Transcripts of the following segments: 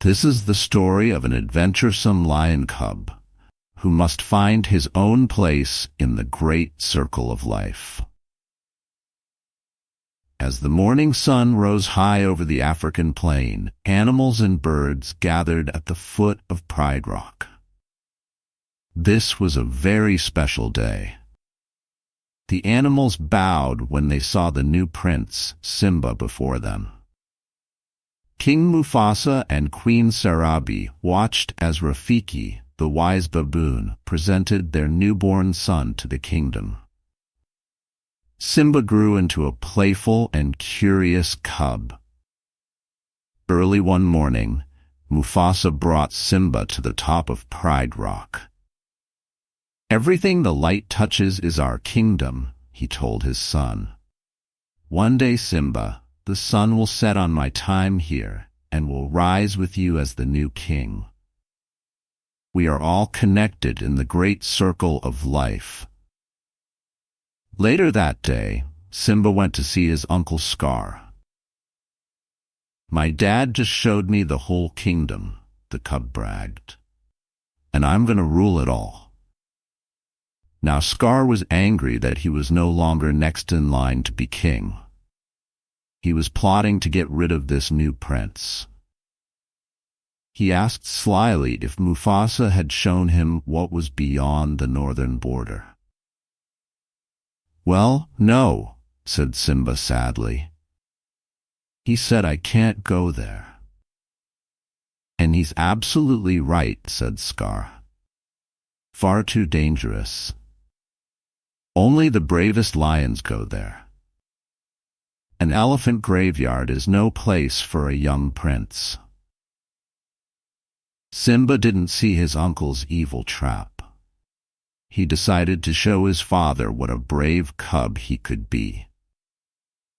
This is the story of an adventuresome lion cub who must find his own place in the great circle of life. As the morning sun rose high over the African plain, animals and birds gathered at the foot of Pride Rock. This was a very special day. The animals bowed when they saw the new prince, Simba, before them. King Mufasa and Queen Sarabi watched as Rafiki, the wise baboon, presented their newborn son to the kingdom. Simba grew into a playful and curious cub. Early one morning, Mufasa brought Simba to the top of Pride Rock. "Everything the light touches is our kingdom," he told his son. "One day, Simba, the sun will set on my time here and will rise with you as the new king. We are all connected in the great circle of life." Later that day, Simba went to see his uncle Scar. "My dad just showed me the whole kingdom," the cub bragged, "and I'm going to rule it all." Now Scar was angry that he was no longer next in line to be king. He was plotting to get rid of this new prince. He asked slyly if Mufasa had shown him what was beyond the northern border. "Well, no," said Simba sadly. "He said I can't go there." "And he's absolutely right," said Scar. "Far too dangerous. Only the bravest lions go there. An elephant graveyard is no place for a young prince." Simba didn't see his uncle's evil trap. He decided to show his father what a brave cub he could be.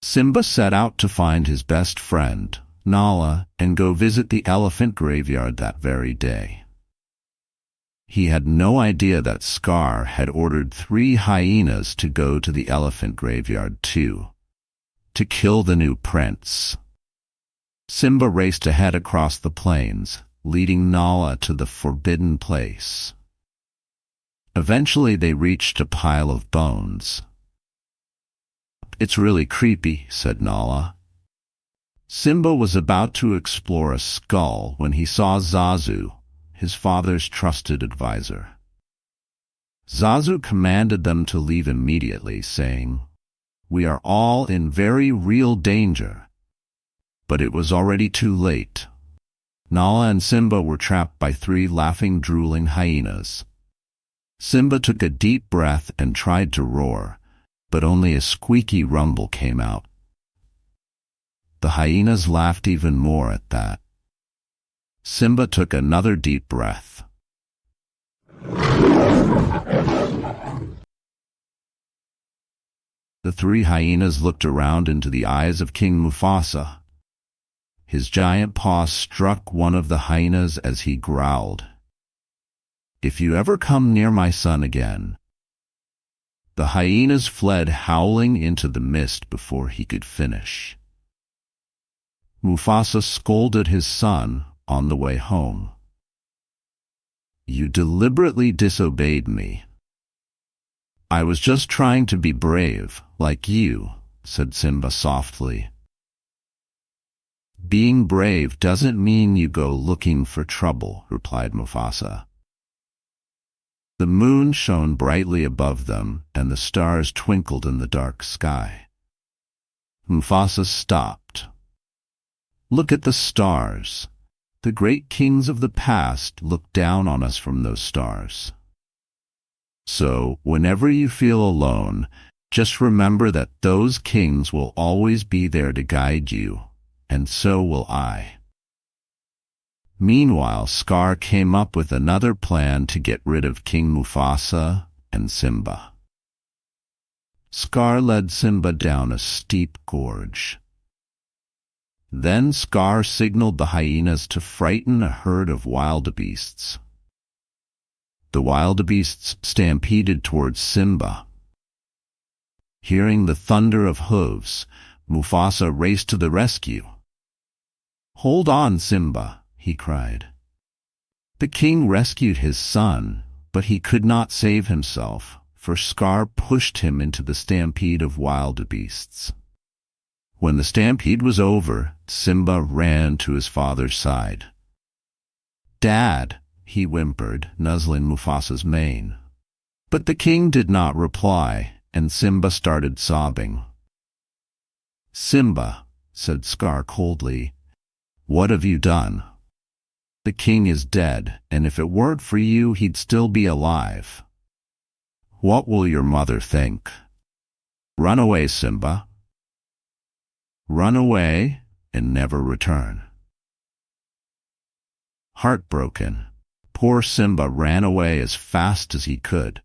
Simba set out to find his best friend, Nala, and go visit the elephant graveyard that very day. He had no idea that Scar had ordered 3 hyenas to go to the elephant graveyard too, to kill the new prince. Simba raced ahead across the plains, leading Nala to the forbidden place. Eventually they reached a pile of bones. "It's really creepy," said Nala. Simba was about to explore a skull when he saw Zazu, his father's trusted advisor. Zazu commanded them to leave immediately, saying, "We are all in very real danger." But it was already too late. Nala and Simba were trapped by 3 laughing, drooling hyenas. Simba took a deep breath and tried to roar, but only a squeaky rumble came out. The hyenas laughed even more at that. Simba took another deep breath. The 3 hyenas looked around into the eyes of King Mufasa. His giant paw struck one of the hyenas as he growled, "If you ever come near my son again." The hyenas fled howling into the mist before he could finish. Mufasa scolded his son on the way home. "You deliberately disobeyed me." "I was just trying to be brave, like you," said Simba softly. "Being brave doesn't mean you go looking for trouble," replied Mufasa. The moon shone brightly above them, and the stars twinkled in the dark sky. Mufasa stopped. "Look at the stars. The great kings of the past looked down on us from those stars. So, whenever you feel alone, just remember that those kings will always be there to guide you, and so will I." Meanwhile, Scar came up with another plan to get rid of King Mufasa and Simba. Scar led Simba down a steep gorge. Then Scar signaled the hyenas to frighten a herd of wildebeests. The wildebeests stampeded towards Simba. Hearing the thunder of hooves, Mufasa raced to the rescue. "Hold on, Simba," he cried. The king rescued his son, but he could not save himself, for Scar pushed him into the stampede of wild beasts. When the stampede was over, Simba ran to his father's side. "Dad," he whimpered, nuzzling Mufasa's mane. But the king did not reply, and Simba started sobbing. "Simba," said Scar coldly, "what have you done? The king is dead, and if it weren't for you, he'd still be alive. What will your mother think? Run away, Simba. Run away and never return." Heartbroken, poor Simba ran away as fast as he could.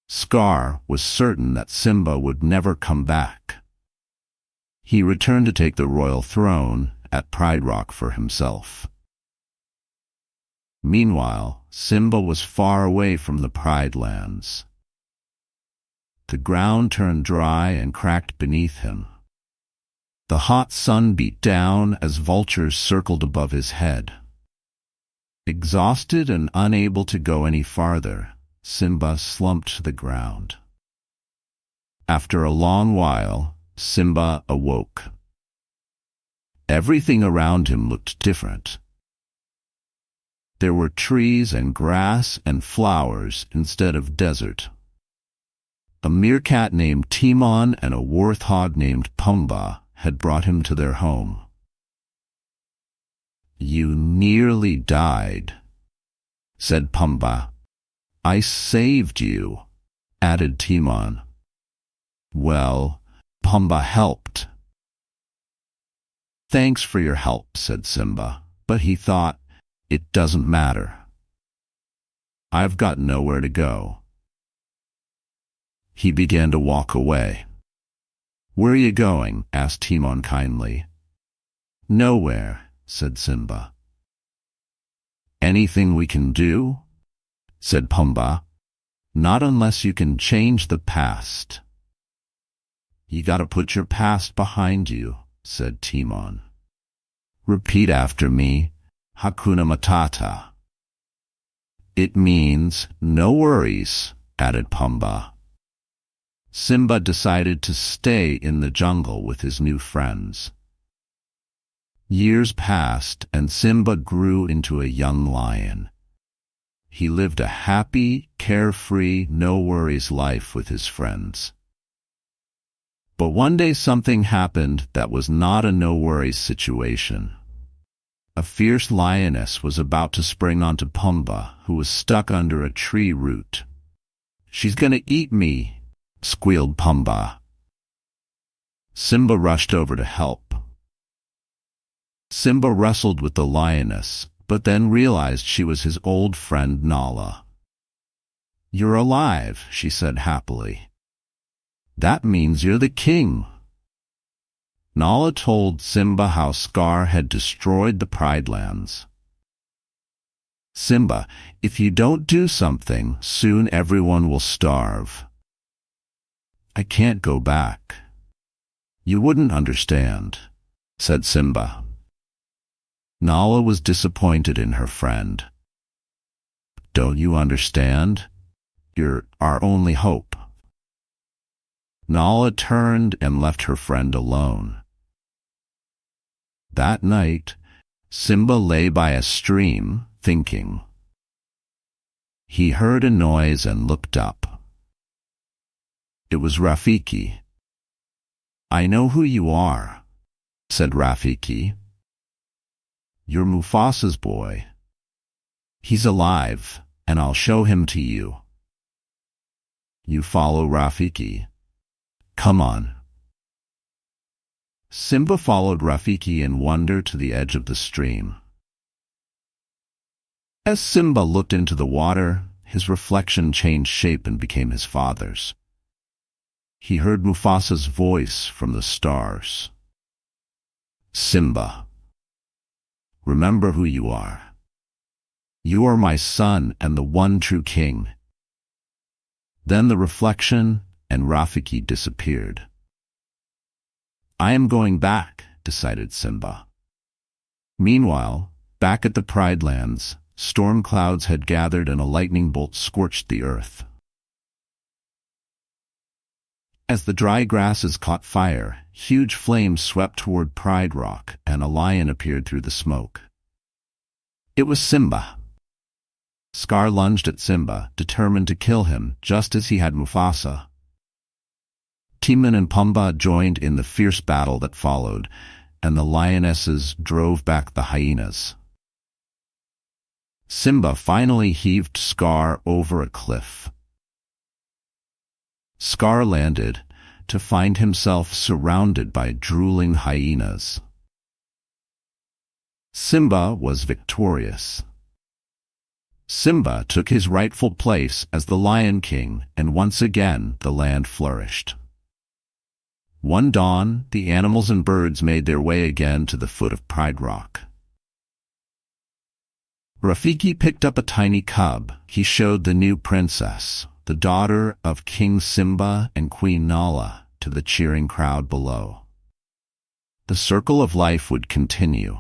Scar was certain that Simba would never come back. He returned to take the royal throne at Pride Rock for himself. Meanwhile, Simba was far away from the Pride Lands. The ground turned dry and cracked beneath him. The hot sun beat down as vultures circled above his head. Exhausted and unable to go any farther, Simba slumped to the ground. After a long while, Simba awoke. Everything around him looked different. There were trees and grass and flowers instead of desert. A meerkat named Timon and a warthog named Pumbaa had brought him to their home. "You nearly died," said Pumbaa. "I saved you," added Timon. "Well, Pumbaa helped." "Thanks for your help," said Simba, but he thought, "It doesn't matter. I've got nowhere to go." He began to walk away. "Where are you going?" asked Timon kindly. "Nowhere," said Simba. "Anything we can do?" said Pumbaa. "Not unless you can change the past." "You gotta put your past behind you," said Timon. "Repeat after me, Hakuna Matata." "It means no worries," added Pumbaa. Simba decided to stay in the jungle with his new friends. Years passed, and Simba grew into a young lion. He lived a happy, carefree, no-worries life with his friends. But one day something happened that was not a no-worries situation. A fierce lioness was about to spring onto Pumbaa, who was stuck under a tree root. "She's gonna eat me," squealed Pumbaa. Simba rushed over to help. Simba wrestled with the lioness, but then realized she was his old friend Nala. "You're alive," she said happily. "That means you're the king." Nala told Simba how Scar had destroyed the Pride Lands. "Simba, if you don't do something, soon everyone will starve." "I can't go back." "You wouldn't understand," said Simba. Nala was disappointed in her friend. "Don't you understand? You're our only hope." Nala turned and left her friend alone. That night, Simba lay by a stream, thinking. He heard a noise and looked up. It was Rafiki. "I know who you are," said Rafiki. "You're Mufasa's boy. He's alive, and I'll show him to you." "You follow Rafiki. Come on." Simba followed Rafiki in wonder to the edge of the stream. As Simba looked into the water, his reflection changed shape and became his father's. He heard Mufasa's voice from the stars. "Simba, remember who you are. You are my son and the one true king." Then the reflection and Rafiki disappeared. "I am going back," decided Simba. Meanwhile, back at the Pride Lands, storm clouds had gathered and a lightning bolt scorched the earth. As the dry grasses caught fire, huge flames swept toward Pride Rock, and a lion appeared through the smoke. It was Simba. Scar lunged at Simba, determined to kill him, just as he had Mufasa. Timon and Pumbaa joined in the fierce battle that followed, and the lionesses drove back the hyenas. Simba finally heaved Scar over a cliff. Scar landed, to find himself surrounded by drooling hyenas. Simba was victorious. Simba took his rightful place as the Lion King, and once again the land flourished. One dawn, the animals and birds made their way again to the foot of Pride Rock. Rafiki picked up a tiny cub. He showed the new princess, the daughter of King Simba and Queen Nala, to the cheering crowd below. The circle of life would continue.